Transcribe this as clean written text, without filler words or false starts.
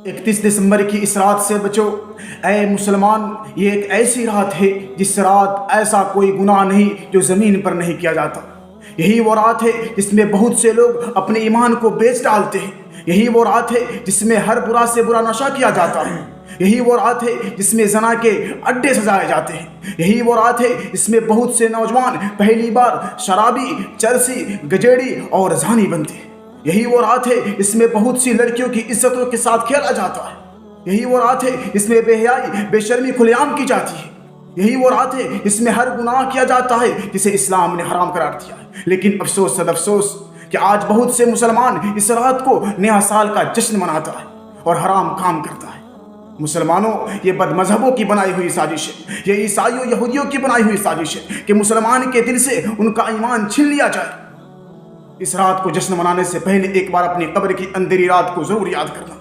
31 دسمبر کی اس رات سے بچو اے مسلمان، یہ ایک ایسی رات ہے جس رات ایسا کوئی گناہ نہیں جو زمین پر نہیں کیا جاتا۔ یہی وہ رات ہے جس میں بہت سے لوگ اپنے ایمان کو بیچ ڈالتے ہیں۔ یہی وہ رات ہے جس میں ہر برا سے برا نشہ کیا جاتا ہے۔ یہی وہ رات ہے جس میں زنا کے اڈے سجائے جاتے ہیں۔ یہی وہ رات ہے جس میں بہت سے نوجوان پہلی بار شرابی، چرسی، گجیڑی اور زانی بنتے ہیں۔ یہی وہ رات ہے جس میں بہت سی لڑکیوں کی عزتوں کے ساتھ کھیلا جاتا ہے۔ یہی وہ رات ہے جس میں بے حیائی، بے شرمی کھلے عام کی جاتی ہے۔ یہی وہ رات ہے جس میں ہر گناہ کیا جاتا ہے جسے اسلام نے حرام قرار دیا ہے۔ لیکن افسوس صد افسوس کہ آج بہت سے مسلمان اس رات کو نیا سال کا جشن مناتا ہے اور حرام کام کرتا ہے۔ مسلمانوں، یہ بد مذہبوں کی بنائی ہوئی سازش ہے، یہ عیسائیوں یہودیوں کی بنائی ہوئی سازش ہے کہ مسلمان کے دل سے ان کا ایمان چھین لیا جائے۔ اس رات کو جشن منانے سے پہلے ایک بار اپنی قبر کی اندھیری رات کو ضرور یاد کرنا۔